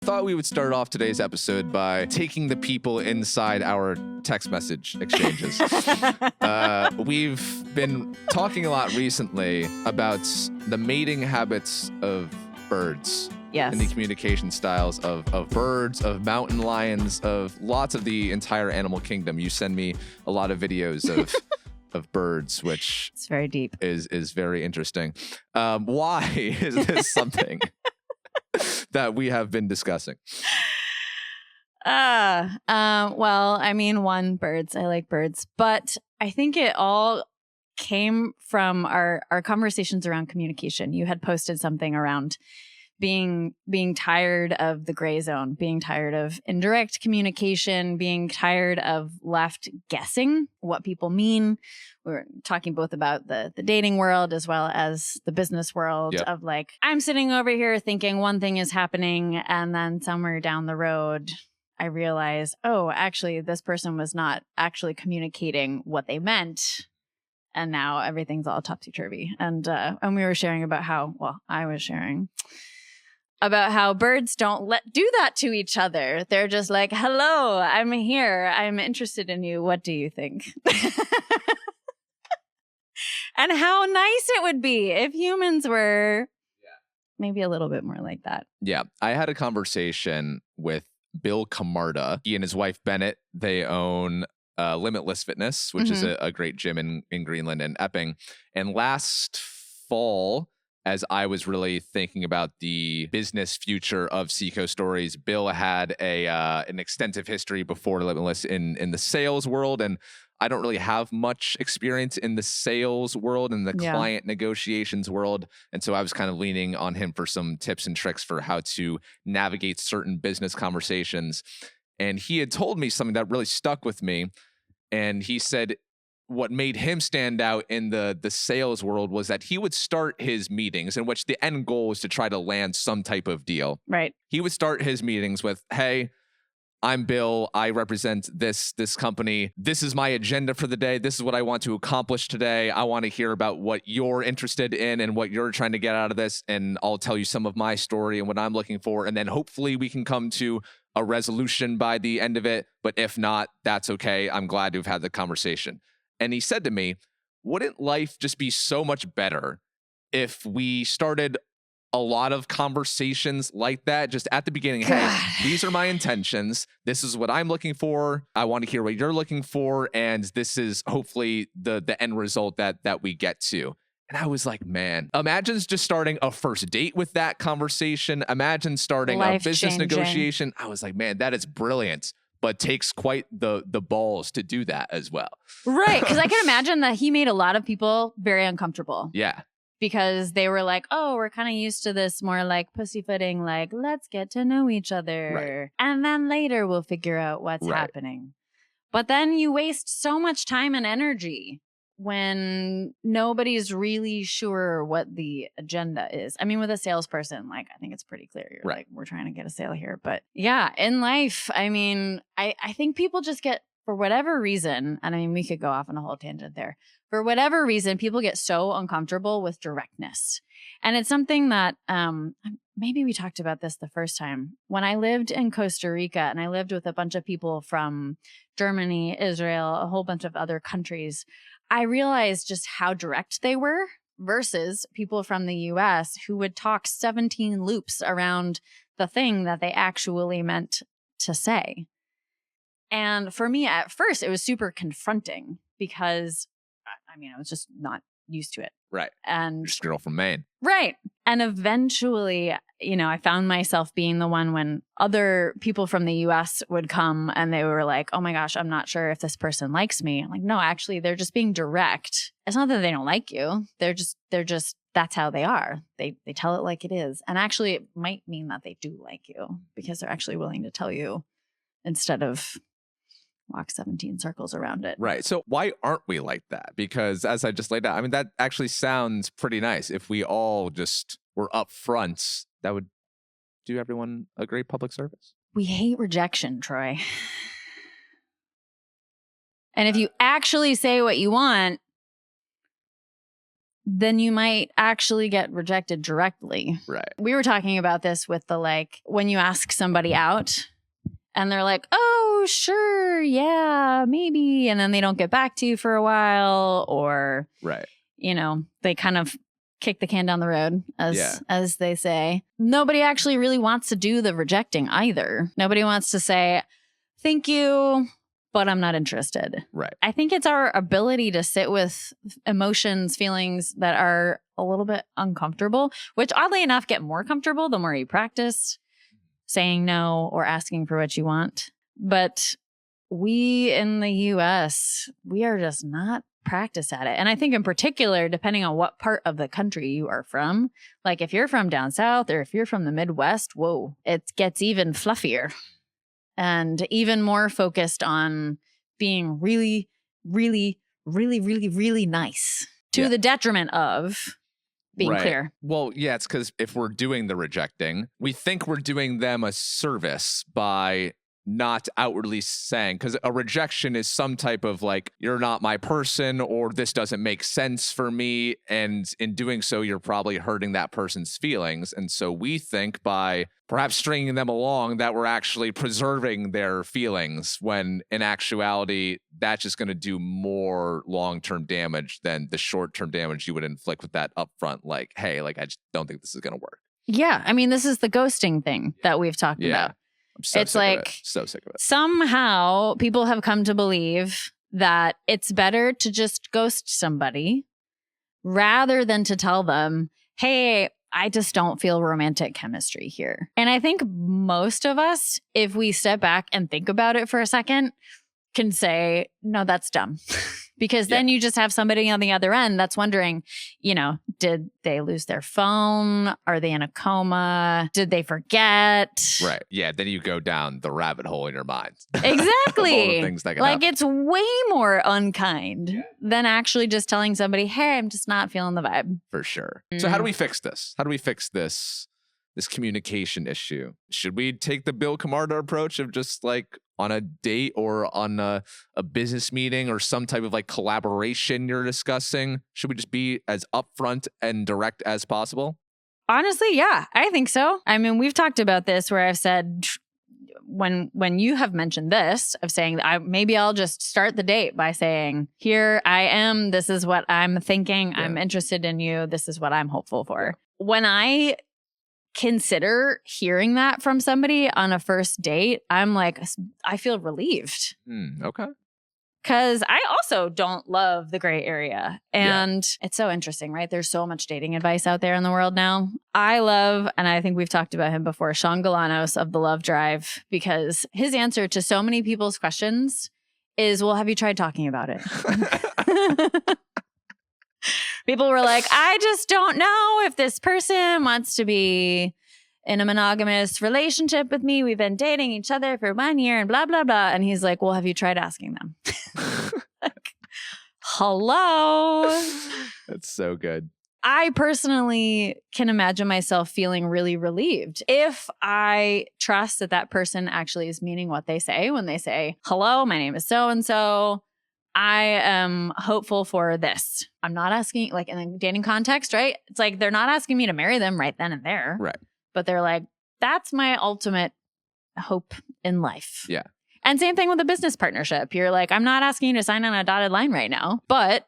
Thought we would start off today's episode by taking the people inside our text message exchanges. We've been talking a lot recently about the mating habits of birds. Yes. And the communication styles of birds, of mountain lions, of lots of the entire animal kingdom. You send me a lot of videos of birds, which it's very deep. Is very interesting. Why is this something that we have been discussing? Well, I mean, birds. I like birds, but I think it all came from our conversations around communication. You had posted something around being tired of the gray zone, being tired of indirect communication, being tired of left guessing what people mean. We were talking both about the dating world as well as the business world. Yep. Of like, I'm sitting over here thinking one thing is happening, and then somewhere down the road, I realize, oh, actually, this person was not actually communicating what they meant. And now everything's all topsy-turvy. And we were sharing about I was sharing about how birds don't do that to each other. They're just like, hello, I'm here. I'm interested in you. What do you think? And how nice it would be if humans were maybe a little bit more like that. Yeah. I had a conversation with Bill Camarda. He and his wife, Bennett, they own Limitless Fitness, which is a great gym in Greenland and Epping. And last fall, as I was really thinking about the business future of Seacoast Stories, Bill had an extensive history before Limitless in the sales world. And I don't really have much experience in the sales world and the client negotiations world. And so I was kind of leaning on him for some tips and tricks for how to navigate certain business conversations. And he had told me something that really stuck with me. And he said what made him stand out in the sales world was that he would start his meetings, in which the end goal was to try to land some type of deal. Right. He would start his meetings with, hey, I'm Bill. I represent this company. This is my agenda for the day. This is what I want to accomplish today. I want to hear about what you're interested in and what you're trying to get out of this. And I'll tell you some of my story and what I'm looking for. And then hopefully we can come to a resolution by the end of it. But if not, that's okay. I'm glad to have had the conversation. And he said to me, wouldn't life just be so much better if we started a lot of conversations like that just at the beginning? God. Hey, these are my intentions. This is what I'm looking for. I want to hear what you're looking for. And this is hopefully the end result that we get to. And I was like, man, imagine just starting a first date with that conversation. Imagine starting a business negotiation. I was like, man, that is brilliant. But takes quite the balls to do that as well. Right. Because I can imagine that he made a lot of people very uncomfortable. Yeah. Because they were like, oh, we're kind of used to this more like pussyfooting, like, let's get to know each other. Right. And then later we'll figure out what's happening. But then you waste so much time and energy when nobody's really sure what the agenda is. I mean, with a salesperson, like, I think it's pretty clear. You're like, we're trying to get a sale here. But yeah, in life, I mean, I think people just get, for whatever reason, and I mean, we could go off on a whole tangent there. For whatever reason, people get so uncomfortable with directness. And it's something that maybe we talked about this the first time. When I lived in Costa Rica and I lived with a bunch of people from Germany, Israel, a whole bunch of other countries, I realized just how direct they were versus people from the US who would talk 17 loops around the thing that they actually meant to say. And for me, at first, it was super confronting because, I mean, I was just not used to it. Right. And just girl from Maine. Right. And eventually, you know, I found myself being the one when other people from the US would come and they were like, oh my gosh, I'm not sure if this person likes me. I'm like, no, actually, they're just being direct. It's not that they don't like you. They're just, that's how they are. They tell it like it is. And actually, it might mean that they do like you because they're actually willing to tell you instead of walk 17 circles around it. Right. So why aren't we like that? Because as I just laid out, I mean, that actually sounds pretty nice. If we all just were upfront, that would do everyone a great public service. We hate rejection, Troy. And if you actually say what you want, then you might actually get rejected directly. Right. We were talking about this with the like, when you ask somebody out and they're like, oh, sure, yeah, maybe. And then they don't get back to you for a while, or, Right. you know, they kind of kick the can down the road, as they say. Nobody actually really wants to do the rejecting either. Nobody wants to say, thank you, but I'm not interested. Right. I think it's our ability to sit with emotions, feelings that are a little bit uncomfortable, which oddly enough get more comfortable the more you practice saying no or asking for what you want. But we in the US, we are just not practiced at it. And I think in particular, depending on what part of the country you are from, like if you're from down south or if you're from the Midwest, whoa, it gets even fluffier and even more focused on being really, really, really, really, really nice to the detriment of being clear. Well, yeah, it's because if we're doing the rejecting, we think we're doing them a service by not outwardly saying, because a rejection is some type of like, you're not my person, or this doesn't make sense for me. And in doing so, you're probably hurting that person's feelings. And so we think by perhaps stringing them along that we're actually preserving their feelings, when in actuality, that's just going to do more long-term damage than the short-term damage you would inflict with that upfront, like, hey, like, I just don't think this is going to work. Yeah. I mean, this is the ghosting thing that we've talked about. I'm so it's sick like of it. So sick of it. Somehow people have come to believe that it's better to just ghost somebody rather than to tell them, hey, I just don't feel romantic chemistry here. And I think most of us, if we step back and think about it for a second, can say, no, that's dumb. Because then you just have somebody on the other end that's wondering, you know, did they lose their phone? Are they in a coma? Did they forget? Right. Yeah. Then you go down the rabbit hole in your mind. Exactly. All the things that can happen. It's way more unkind than actually just telling somebody, hey, I'm just not feeling the vibe. For sure. So how do we fix this? How do we fix this communication issue? Should we take the Bill Camarda approach of just like on a date or on a business meeting or some type of like collaboration you're discussing? Should we just be as upfront and direct as possible? Honestly, yeah, I think so. I mean, we've talked about this where I've said, when you have mentioned this, of saying maybe I'll just start the date by saying, here I am, this is what I'm thinking, I'm interested in you, this is what I'm hopeful for. When I consider hearing that from somebody on a first date, I'm like, I feel relieved. Okay. Because I also don't love the gray area. And it's so interesting, right? There's so much dating advice out there in the world now. I love, and I think we've talked about him before, Sean Galanos of The Love Drive, because his answer to so many people's questions is, well, have you tried talking about it? People were like, I just don't know if this person wants to be in a monogamous relationship with me. We've been dating each other for 1 year and blah, blah, blah. And he's like, well, have you tried asking them? Like, hello. That's so good. I personally can imagine myself feeling really relieved if I trust that that person actually is meaning what they say when they say, hello, my name is so-and-so. I am hopeful for this. I'm not asking, like in a dating context, right? It's like they're not asking me to marry them right then and there. Right. But they're like, that's my ultimate hope in life. Yeah. And same thing with a business partnership. You're like, I'm not asking you to sign on a dotted line right now, but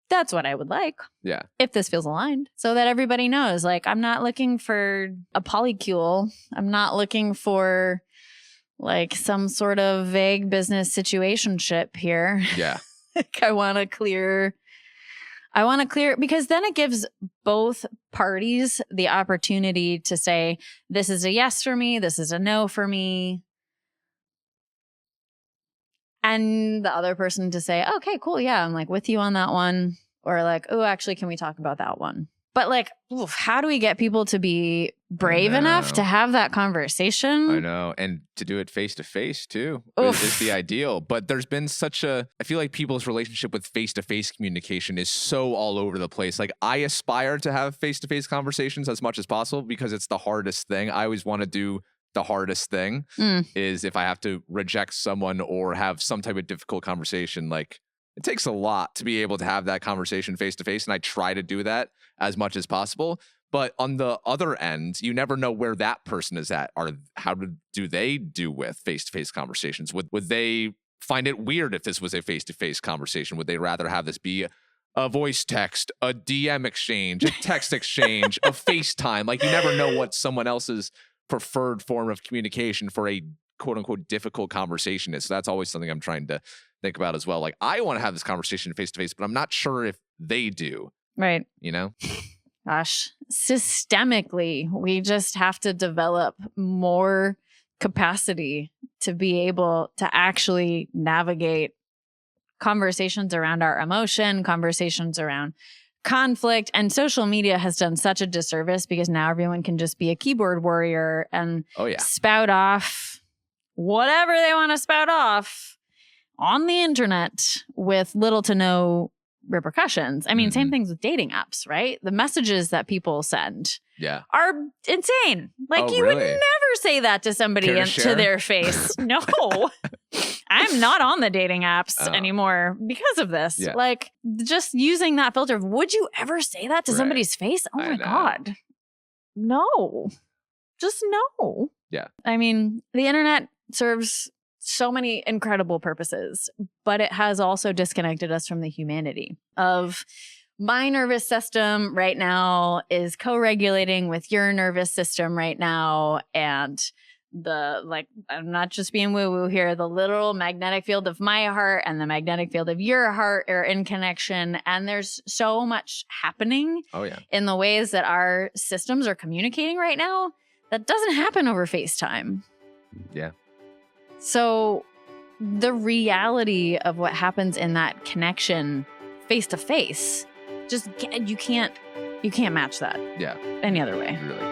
that's what I would like. Yeah. If this feels aligned, so that everybody knows, like, I'm not looking for a polycule. I'm not looking for like some sort of vague business situationship here. Yeah. Like I want to clear, because then it gives both parties the opportunity to say, this is a yes for me, this is a no for me. And the other person to say, okay, cool, yeah, I'm like with you on that one. Or like, oh, actually, can we talk about that one? But like, oof, how do we get people to be brave enough to have that conversation? I know. And to do it face to face too is the ideal. But there's been I feel like people's relationship with face to face communication is so all over the place. Like I aspire to have face to face conversations as much as possible because it's the hardest thing. I always want to do the hardest thing is if I have to reject someone or have some type of difficult conversation, like It takes a lot to be able to have that conversation face to face, and I try to do that as much as possible. But on the other end, you never know where that person is at. How do they do with face to face conversations? Would they find it weird if this was a face to face conversation? Would they rather have this be a voice text, a DM exchange, a text exchange, a FaceTime? Like, you never know what someone else's preferred form of communication for a quote unquote difficult conversation is. So that's always something I'm trying to think about as well. Like, I want to have this conversation face to face, but I'm not sure if they do. Right. You know? Gosh, systemically, we just have to develop more capacity to be able to actually navigate conversations around our emotion, conversations around conflict. And social media has done such a disservice because now everyone can just be a keyboard warrior and spout off whatever they want to spout off on the internet with little to no repercussions. I mean, same things with dating apps, right? The messages that people send are insane. Like, you would never say that to somebody to their face. No, I'm not on the dating apps anymore because of this. Yeah. Like, just using that filter of, would you ever say that to somebody's face? Oh my God. No, just no. Yeah. I mean, the internet serves so many incredible purposes, but it has also disconnected us from the humanity of my nervous system right now is co-regulating with your nervous system right now. And I'm not just being woo-woo here, the literal magnetic field of my heart and the magnetic field of your heart are in connection. And there's so much happening in the ways that our systems are communicating right now that doesn't happen over FaceTime. Yeah. So the reality of what happens in that connection face to face, just you can't match that. Yeah. Any other way. You really